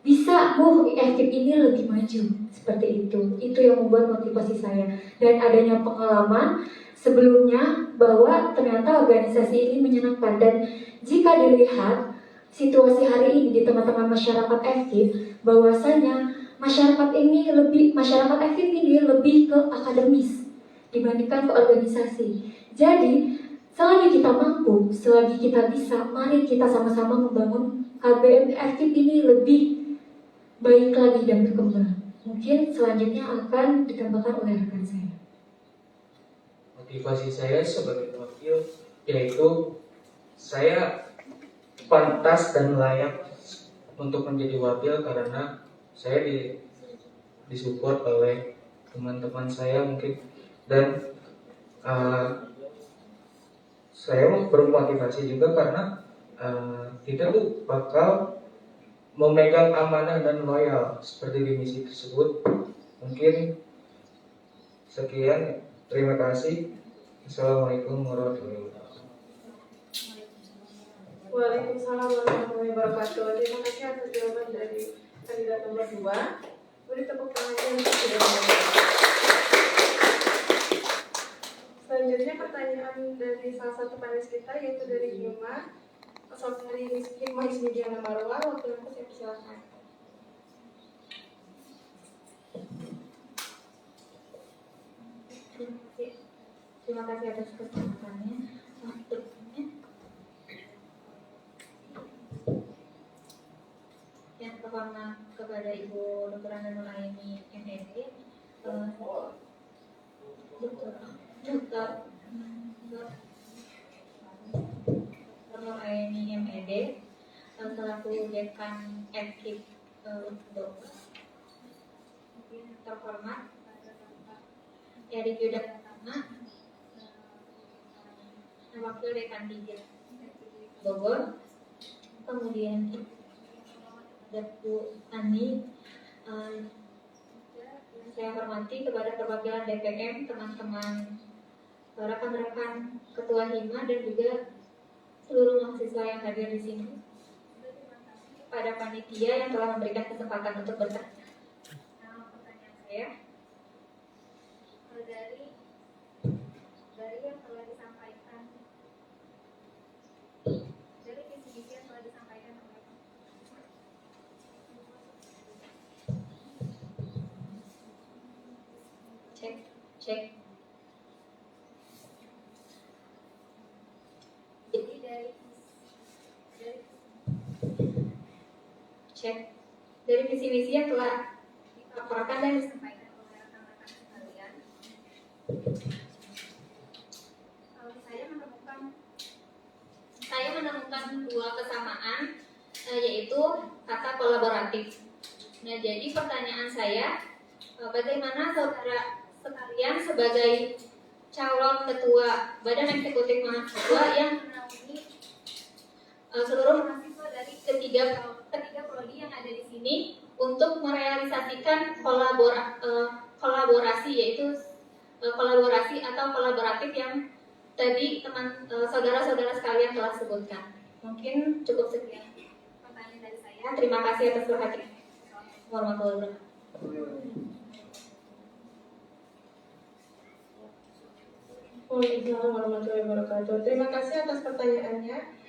bisa FKIP ini lebih maju. Seperti itu yang membuat motivasi saya. Dan adanya pengalaman sebelumnya bahwa ternyata organisasi ini menyenangkan. Dan jika dilihat situasi hari ini di tengah-tengah masyarakat FKIP, bahwasanya masyarakat FKIP ini lebih ke akademis dibandingkan ke organisasi. Jadi selagi kita mampu, selagi kita bisa, mari kita sama-sama membangun KBM FKIP ini lebih baik lagi dan berkembang. Mungkin selanjutnya akan ditambahkan oleh rekan saya. Motivasi saya sebagai wakil yaitu saya pantas dan layak untuk menjadi wakil karena saya disupport oleh teman-teman saya mungkin, dan saya bermotivasi juga karena kita tuh bakal memegang amanah dan loyal seperti di misi tersebut. Mungkin sekian, terima kasih. Assalamualaikum warahmatullahi wabarakatuh. Waalaikumsalam warahmatullahi wabarakatuh. Terima kasih atas jawaban dari kandidat nomor 2. Beri tepuk tangannya untuk jawaban. Selanjutnya pertanyaan dari salah satu panelis kita, yaitu dari Hima. Dari Hima Ismidiana Marwa. Waktu itu saya persilakan. Terima kasih atas kesempatannya. Yang terhormat kepada Ibu Dr. Anda Nur Aini MED, Dr. Nur Aini MED selaku Dekan FKIP Dokter. Terhormat Erik Yuda Pratama, Wakil Dekan 3 Bogor, kemudian Bu Ani saya hormati kepada perwakilan DPM, teman-teman, rekan-rekan ketua Hima dan juga seluruh mahasiswa yang hadir di sini. Pada panitia yang telah memberikan kesempatan untuk bertanya. Nah, pertanyaan saya dari yang telah disampaikan, dari visi-visi yang telah disampaikan oleh cek. Jadi dari visi-visi yang telah dipaparkan dan disampaikan oleh rekan-rekan sekalian, saya menemukan dua kesamaan, yaitu kata kolaboratif. Nah, jadi pertanyaan saya, bagaimana saudara sekalian sebagai calon ketua Badan Eksekutif Mahasiswa yang menaungi seluruh mahasiswa dari ketiga prodi yang ada di sini untuk merealisasikan kolaborasi, yaitu kolaborasi atau kolaboratif yang tadi saudara-saudara sekalian telah sebutkan. Mungkin cukup sekian pertanyaan dari saya. Terima kasih atas perhatian. Warahmatullahi wabarakatuh. Waalaikumsalam warahmatullahi wabarakatuh. Terima kasih atas pertanyaannya.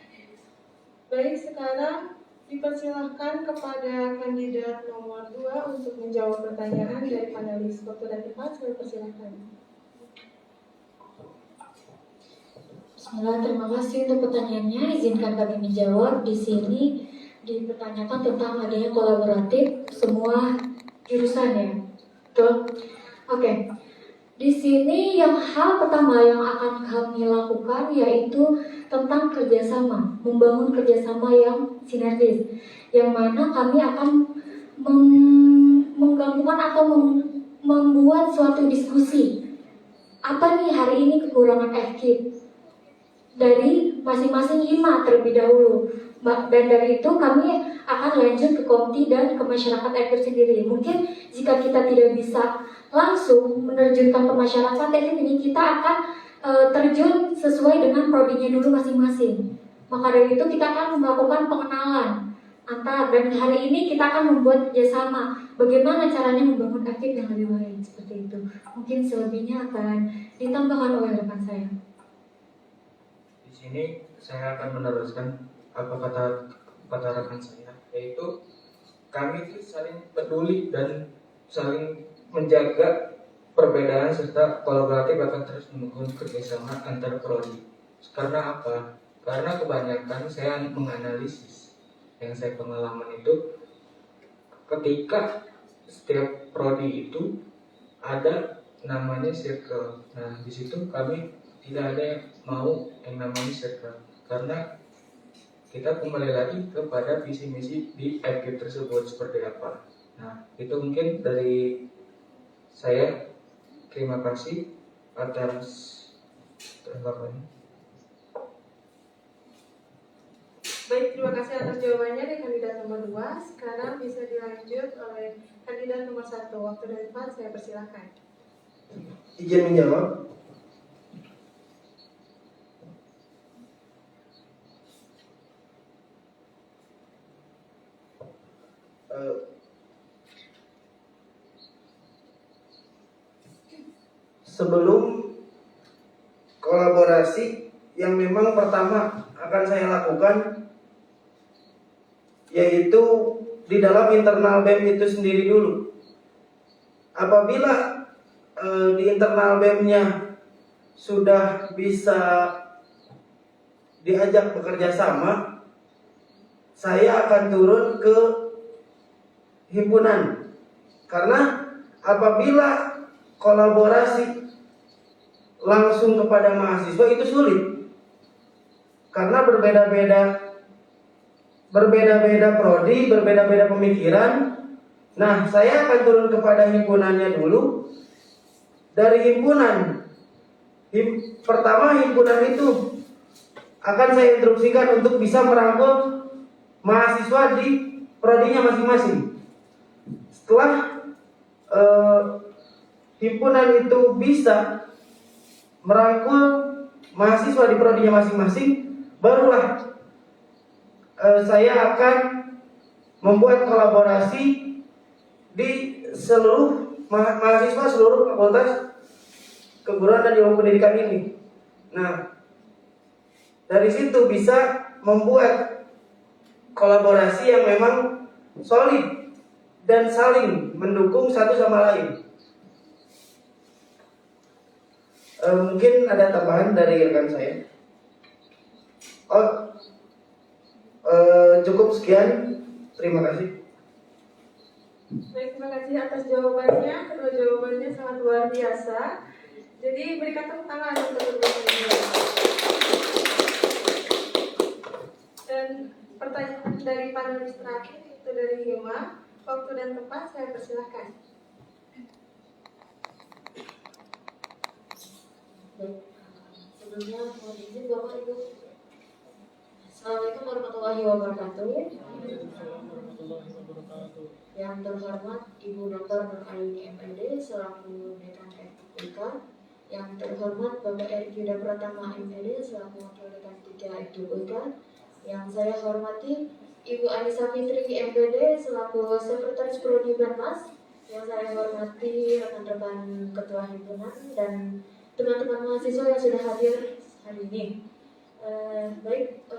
Baik, sekarang dipersilahkan kepada kandidat nomor 2 untuk menjawab pertanyaan dari panelis. Waktu dan tempat, saya persilahkan. Bismillah, terima kasih untuk pertanyaannya. Izinkan kami menjawab. Di sini dipertanyakan tentang adanya kolaboratif semua jurusan ya. Betul? Oke. Di sini yang hal pertama yang akan kami lakukan yaitu tentang kerjasama, membangun kerjasama yang sinergis, yang mana kami akan menggabungkan atau membuat suatu diskusi. Apa nih hari ini kekurangan FKIP dari masing-masing hima terlebih dahulu, dan dari itu kami akan lanjut ke komti dan ke masyarakat FKIP sendiri. Mungkin jika kita tidak bisa langsung menerjunkan ke masyarakat, ini kita akan terjun sesuai dengan prodinya dulu masing-masing. Maka dari itu kita akan melakukan pengenalan antar, dan hari ini kita akan membuat kerjasama bagaimana caranya membangun FKIP yang lebih baik, seperti itu. Mungkin selebihnya akan ditambahkan oleh rekan saya. Di sini saya akan meneruskan apa kata rekan saya, yaitu kami itu saling peduli dan saling menjaga perbedaan serta kolaboratif akan terus membangun kerjasama antar prodi. Karena apa? Karena kebanyakan saya menganalisis yang saya pengalaman itu ketika setiap prodi itu ada namanya circle. Nah, di situ kami tidak ada yang mau yang namanya circle karena kita kembali lagi kepada visi misi di FKIP tersebut seperti apa. Nah, itu mungkin dari saya. Terima kasih atas tanggapannya. Baik, terima kasih atas jawabannya dari kandidat nomor 2. Sekarang bisa dilanjut oleh kandidat nomor 1. Waktu dan tempat, saya persilahkan. Izin menjawab. Sebelum kolaborasi yang memang pertama akan saya lakukan yaitu di dalam internal BEM itu sendiri dulu. Apabila di internal BEM-nya sudah bisa diajak bekerja sama, saya akan turun ke himpunan. Karena apabila kolaborasi langsung kepada mahasiswa itu sulit karena berbeda-beda prodi, berbeda-beda pemikiran. Nah, saya akan turun kepada himpunannya dulu. Dari himpunan pertama himpunan itu akan saya instruksikan untuk bisa merangkul mahasiswa di prodinya masing-masing. Setelah himpunan itu bisa merangkul mahasiswa di prodinya masing-masing, barulah saya akan membuat kolaborasi di seluruh mahasiswa seluruh fakultas keguruan dan ilmu pendidikan ini. Nah, dari situ bisa membuat kolaborasi yang memang solid dan saling mendukung satu sama lain. Mungkin ada tambahan dari rekan saya. Cukup sekian. Terima kasih. Baik, terima kasih atas jawabannya. Kedua jawabannya sangat luar biasa. Jadi berikan tepuk tangan untuk kedua-duanya. Dan pertanyaan dari panelis terakhir itu dari Hima. Waktu dan tempat saya persilahkan. Baik, sebelumnya mohon izin Bapak Ibu. Assalamualaikum warahmatullahi wabarakatuh. Yang terhormat Ibu Dr. Nur Aini MPD selaku Dekan FUIK, yang terhormat Bapak Erik Yuda Pratama MPD selaku Wakil Dekan 3 FUIK, yang saya hormati Ibu Anissa Fitri MPD selaku Sekretaris Prodi Banmas, yang saya hormati rekan-rekan Ketua Himpunan dan teman-teman mahasiswa yang sudah hadir hari ini.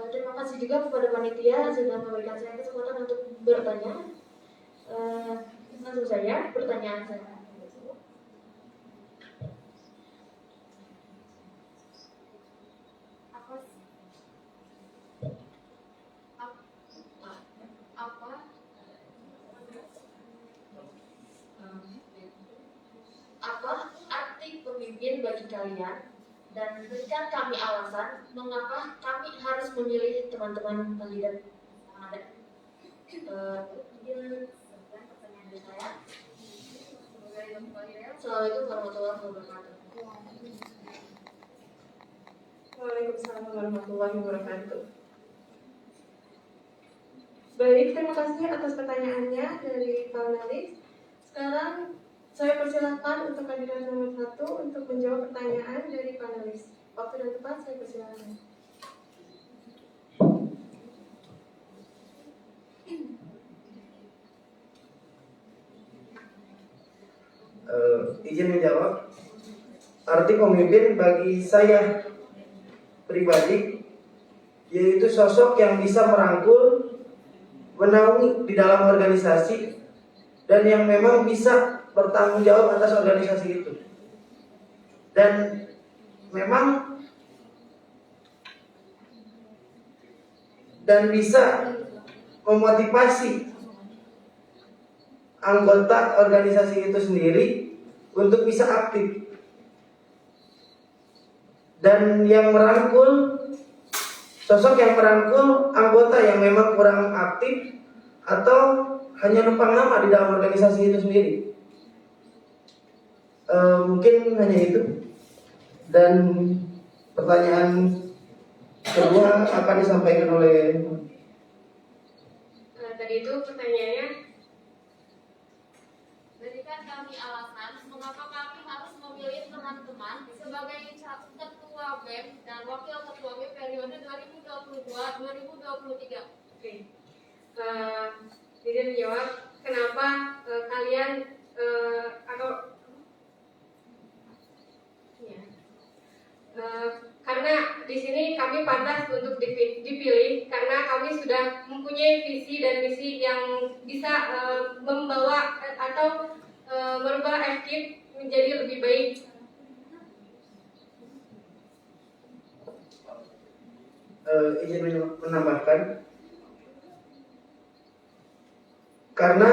Terima kasih juga kepada panitia sudah memberikan saya kesempatan untuk bertanya. Langsung saja pertanyaan saya. Apa arti pemimpin bagi kalian? Dan berikan kami alasan mengapa kami harus memilih teman-teman kandidat yang ada. Mungkin pertanyaan dari saya. Assalamualaikum warahmatullahi wabarakatuh. Waalaikumsalam warahmatullahi wabarakatuh. Baik, terima kasih atas pertanyaannya dari panelis. Sekarang saya persilakan untuk kandidat nomor 1 untuk menjawab pertanyaan dari panelis. Waktu dan tempat saya persilakan. Izin menjawab. Arti pemimpin bagi saya pribadi yaitu sosok yang bisa merangkul, menaungi di dalam organisasi, dan yang memang bisa bertanggung jawab atas organisasi itu. Dan memang dan bisa memotivasi anggota organisasi itu sendiri untuk bisa aktif. Dan yang merangkul, sosok yang merangkul anggota yang memang kurang aktif atau hanya numpang nama di dalam organisasi itu sendiri. Mungkin hanya itu. Dan pertanyaan kedua akan disampaikan oleh tadi itu pertanyaannya, berikan kami alasan mengapa kami harus memilih teman-teman sebagai ketua BEM dan wakil ketua BEM periode 2022-2023. Oke. Jadi menjawab kenapa kalian karena di sini kami pantas untuk dipilih karena kami sudah mempunyai visi dan misi yang bisa membawa atau merubah FKIP menjadi lebih baik. Izin menambahkan, karena